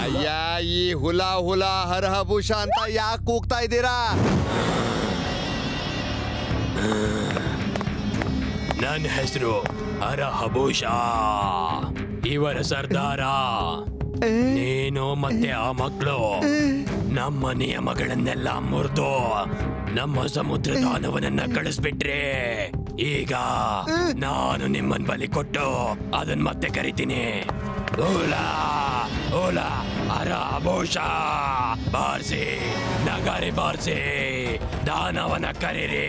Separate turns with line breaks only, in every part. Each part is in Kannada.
ಅಯ್ಯ, ಈ ಹುಲಾ ಹುಲಾ ಹರಹಭೂಷ ಅಂತ ಯಾಕೆ ಕೂಗ್ತಾ ಇದ್ದೀರಾ?
ನನ್ನ ಹೆಸರು ಹರಹಭೂಷ, ಇವರ ಸರ್ದಾರ. ನೀನು ಮತ್ತೆ ಆ ಮಕ್ಕಳು ನಮ್ಮ ನಿಯಮಗಳನ್ನೆಲ್ಲ ಮುರಿದು ನಮ್ಮ ಸಮುದ್ರ ದಾನವನನ್ನ ಕಳಿಸ್ಬಿಟ್ರೆ ಈಗ ನಾನು ನಿಮ್ಮನ್ ಬಲಿ ಕೊಟ್ಟು ಅದನ್ನ ಮತ್ತೆ ಕರಿತೀನಿ. ಓಲಾ ಓಲಾ ಹರಹಭೂಷ, ಬಾರ್ಸಿ ನಗಾರಿ ಬಾರ್ಸಿ ದಾನವನ ಕರೀರಿ.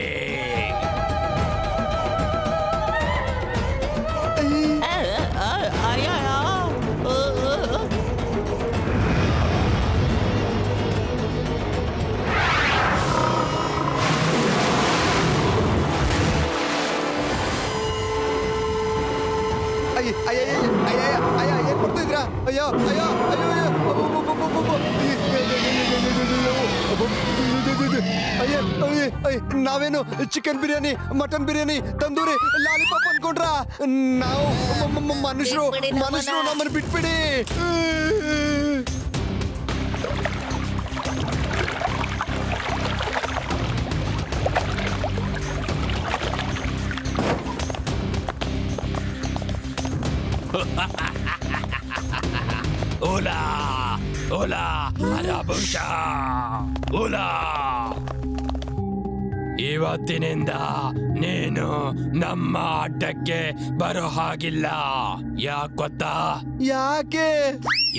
ಏನ್ ಮಾಡ್ತಿದ್ರಾ? ಅಯ್ಯೋ ಅಯ್ಯೋ ಅಯ್ಯೋ ನಾವೇನು chicken biryani, mutton biryani, tandoori, lollipop ಅನ್ಕೊಂಡ್ರ? ನಾವು ಮನುಷ್ಯರು ನಮ್ಮನ್ನು ಬಿಟ್ಬಿಡಿ.
ಓಲಾ ಓಲಾ ಹರಹಭೂಷ, ಓಲಾ, ಇವತ್ತಿನಿಂದ ನೀನು ನಮ್ಮ ಅಡ್ಡಕ್ಕೆ ಬರೋ ಹಾಗಿಲ್ಲ. ಯಾಕೆ ಗೊತ್ತಾ?
ಯಾಕೆ?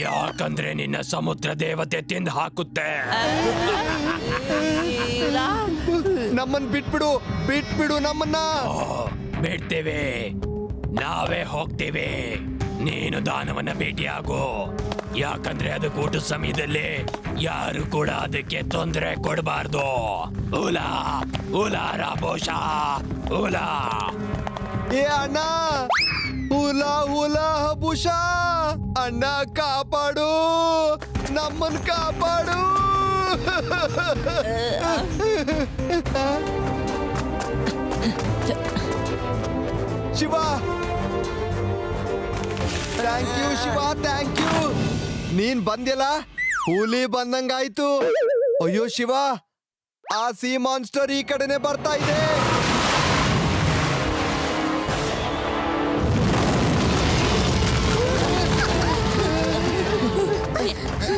ಯಾಕಂದ್ರೆ ನಿನ್ನ ಸಮುದ್ರ ದೇವತೆ ತಿಂದು ಹಾಕುತ್ತೆ.
ನಮ್ಮನ್ ಬಿಟ್ಬಿಡು ನಮ್ಮನ್ನ.
ಬಿಡ್ತೇವೆ, ನಾವೇ ಹೋಗ್ತೇವೆ. ನೀನು ದಾನವನ್ನ ಭೇಟಿಯಾಗು, ಯಾಕಂದ್ರೆ ಅದು ಊಟ ಸಮಯದಲ್ಲಿ ಯಾರು ಕೂಡ ಅದಕ್ಕೆ ತೊಂದರೆ ಕೊಡಬಾರ್ದು. ಓಲಾ ಓಲಾ ಹರಹಭೂಷ, ಓಲಾ.
ಏ ಅಣ್ಣ, ಹುಲಾ ಹುಲಾ ಹಭೂಷ ಅಣ್ಣ, ಕಾಪಾಡು, ನಮ್ಮನ್ ಕಾಪಾಡು. Shiva, thank you Shiva, thank you. ನೀನ್ ಬಂದ್ಯಲ್ಲ, ಹುಲಿ ಬಂದಂಗಾಯ್ತು. ಅಯ್ಯೋ ಶಿವ, ಆ ಸಿ ಮಾನ್ಸ್ಟರ್ ಈ ಕಡೆನೆ ಬರ್ತಾ ಇದೆ.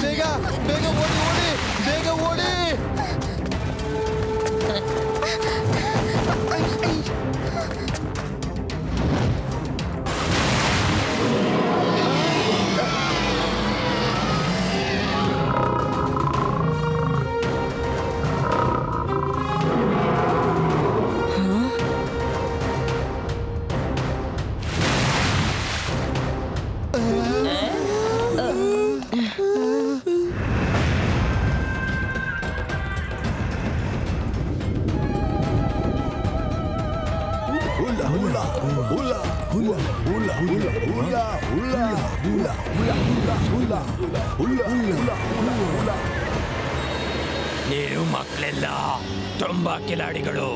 ಬೇಗ ಬೇಗ ಓಡಿ, ಬೇಗ ಓಡಿ.
ನೀವು ಮಕ್ಕಳೆಲ್ಲ ತುಂಬಾ ಕಿಲಾಡಿಗಳು.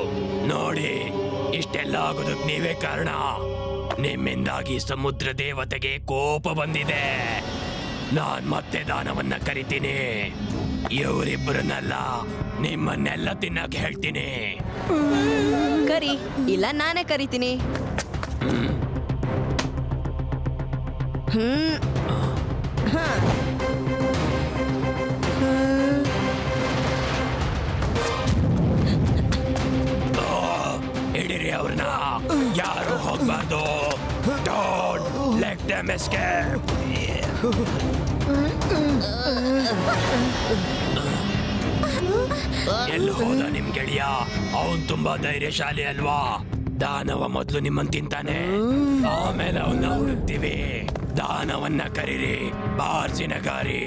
ನೋಡಿ, ಇಷ್ಟೆಲ್ಲ ಆಗೋದಕ್ಕೆ ನೀವೇ ಕಾರಣ. ನಿಮ್ಮಿಂದಾಗಿ ಸಮುದ್ರ ದೇವತೆಗೆ ಕೋಪ ಬಂದಿದೆ. ನಾನ್ ಮತ್ತೆ ದಾನವನ್ನ ಕರಿತೀನಿ. ಇವರಿಬ್ಬರನ್ನೆಲ್ಲ ನಿಮ್ಮನ್ನೆಲ್ಲ ತಿನ್ನಕ್ ಹೇಳ್ತೀನಿ.
ಕರಿ, ಇಲ್ಲ ನಾನೇ ಕರಿತೀನಿ.
ಹಿಡಿರಿ ಅವ್ರನ್ನ, ಯಾರು ಹೋಗ್ಬಾರ್ದು. Don't let them escape. ಎಲ್ಲಿ ಹೋದ ನಿಮ್ ಗೆಳೆಯ? ಅವನ್ ತುಂಬಾ ಧೈರ್ಯಶಾಲಿ ಅಲ್ವಾ? ದಾನವ ಮೊದ್ಲು ನಿಮ್ಮನ್ ತಿಂತಾನೆ, ಆಮೇಲೆ ಅವನ್ನ ಹುಡುಕ್ತಿವಿ. ದಾನವನ್ನ ಕರೀರಿ, ಬಾರ್ಸಿ ನಗಾರಿ.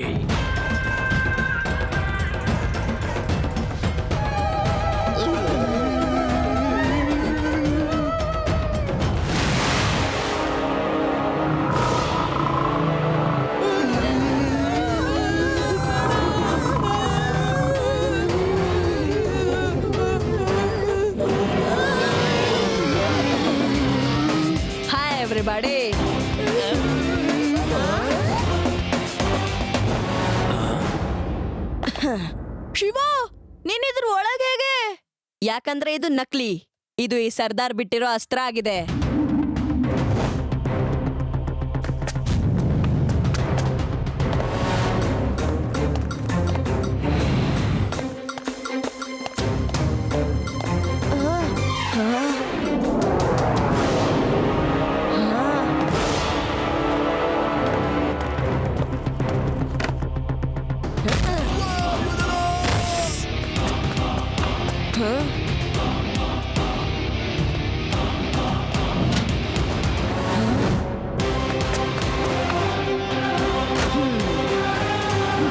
ನಡೆ. ಶಿವ, ನೀನಿದ್ರ ಒಳಗೆ ಹೇಗೆ? ಯಾಕಂದ್ರೆ ಇದು ನಕಲಿ. ಇದು ಈ ಸರ್ದಾರ್ ಬಿಟ್ಟಿರೋ ಅಸ್ತ್ರ ಆಗಿದೆ.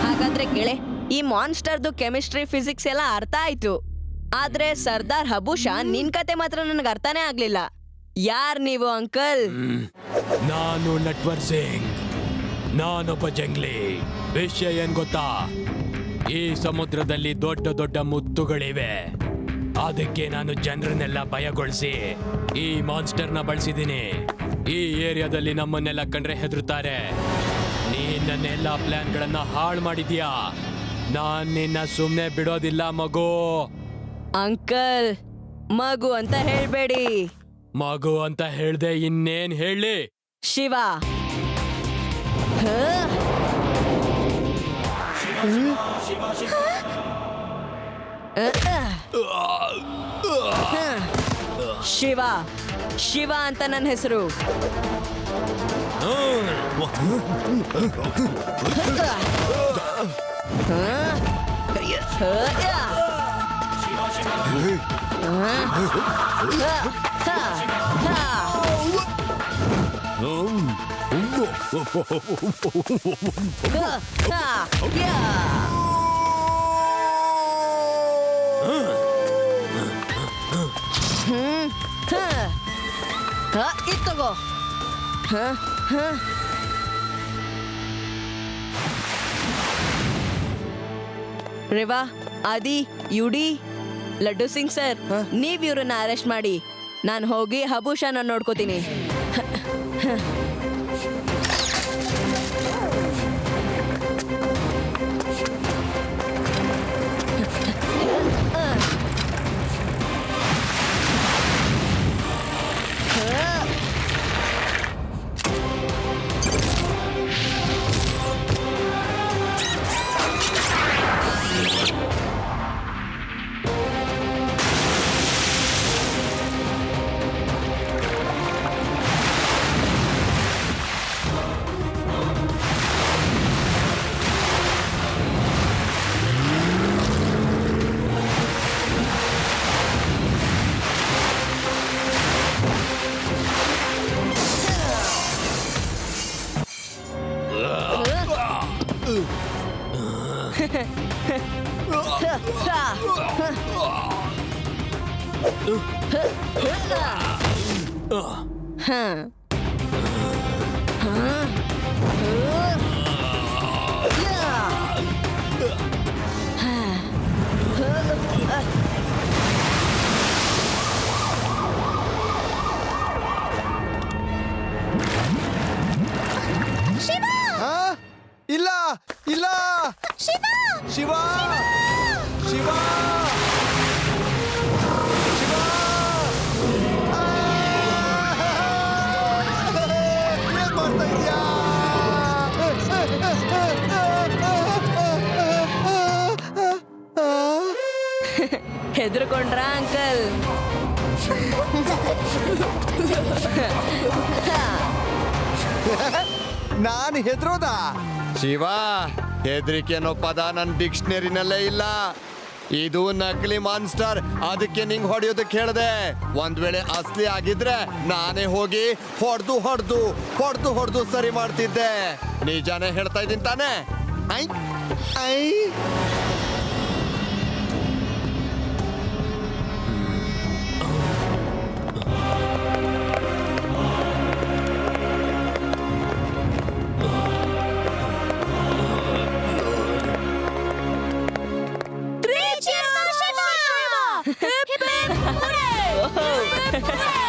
ಹಾಗಾದ್ರೆ ಕೇಳೆ, ಈ ಮಾನ್ಸ್ಟರ್ದು ಕೆಮಿಸ್ಟ್ರಿ ಫಿಸಿಕ್ಸ್ ಎಲ್ಲ ಅರ್ಥ ಆಯ್ತು. ಆದ್ರೆ ಸರ್ದಾರ್ ಹಬೂಷಾ ನಿನ್ ಕತೆ ಮಾತ್ರ ನನಗೆ ಅರ್ಥನೇ ಆಗ್ಲಿಲ್ಲ. ಯಾರ್ ನೀವು ಅಂಕಲ್?
ನಾನು ನಟ್ವರ್ ಸಿಂಗ್, ನಾನೊಬ್ಬ ಜಂಗ್ಲಿ. ವಿಷಯ ಏನ್ ಗೊತ್ತಾ? ಈ ಸಮುದ್ರದಲ್ಲಿ ದೊಡ್ಡ ದೊಡ್ಡ ಮುತ್ತುಗಳಿವೆ. ಅದಕ್ಕೆ ನಾನು ಜನರನ್ನೆಲ್ಲ ಭಯಗೊಳಿಸಿ ಈ ಮಾನ್ಸ್ಟರ್ನ ಬಳಸಿದ್ದೀನಿ. ಈ ಏರಿಯಾದಲ್ಲಿ ನಮ್ಮನ್ನೆಲ್ಲ ಕಂಡ್ರೆ ಹೆದರುತ್ತಾರೆ. ನೀನ್ ನನ್ನೆಲ್ಲ ಪ್ಲಾನ್ಗಳನ್ನ ಹಾಳು ಮಾಡಿದ್ಯಾ. ನಾನ್ ನಿನ್ನ ಸುಮ್ನೆ ಬಿಡೋದಿಲ್ಲ ಮಗು.
ಅಂಕಲ್, ಮಗು ಅಂತ ಹೇಳ್ಬೇಡಿ.
ಮಗು ಅಂತ ಹೇಳ್ದೆ ಇನ್ನೇನ್ ಹೇಳಿ?
ಶಿವ, ಶಿವ ಶಿವ ಅಂತ ನನ್ನ ಹೆಸರು. ಇತ್ತಗೋ. ರೇವಾ, ಆದಿ, ಯುಡಿ, ಲಡ್ಡು ಸಿಂಗ್ ಸರ್, ನೀವ್ ಇವ್ರನ್ನ ಅರೆಸ್ಟ್ ಮಾಡಿ. ನಾನು ಹೋಗಿ ಹಬೂಷಾನ ನೋಡ್ಕೋತೀನಿ.
ಇಲ್ಲ ಇಲ್ಲ, ಶಿವ ಶಿವ ಶಿವ ಏನ್ ಮಾಡ್ತಾ ಇದೀಯಾ?
ಹೆದರ್ಕೊಂಡ್ರಾ ಅಂಕಲ್?
ನಾನು ಹೆದರೋದಾ? ಶಿವ, ಹೆದರಿಕೆ ಅನ್ನೋ ಪದ ನನ್ನ ಡಿಕ್ಷನರಿನಲ್ಲೇ ಇಲ್ಲ. ಇದು ನಕಲಿ ಮಾನ್ಸ್ಟರ್, ಅದಕ್ಕೆ ನಿಂಗ್ ಹೊಡೆಯೋದಕ್ಕೆ ಹೇಳ್ದೆ. ಒಂದ್ ವೇಳೆ ಅಸ್ಲಿ ಆಗಿದ್ರೆ ನಾನೇ ಹೋಗಿ ಹೊಡೆದು ಸರಿ ಮಾಡ್ತಿದ್ದೆ. ನಿಜಾನೇ ಹೇಳ್ತಾ ಇದ್ದೀನಿ ತಾನೆ? I I
Hooray!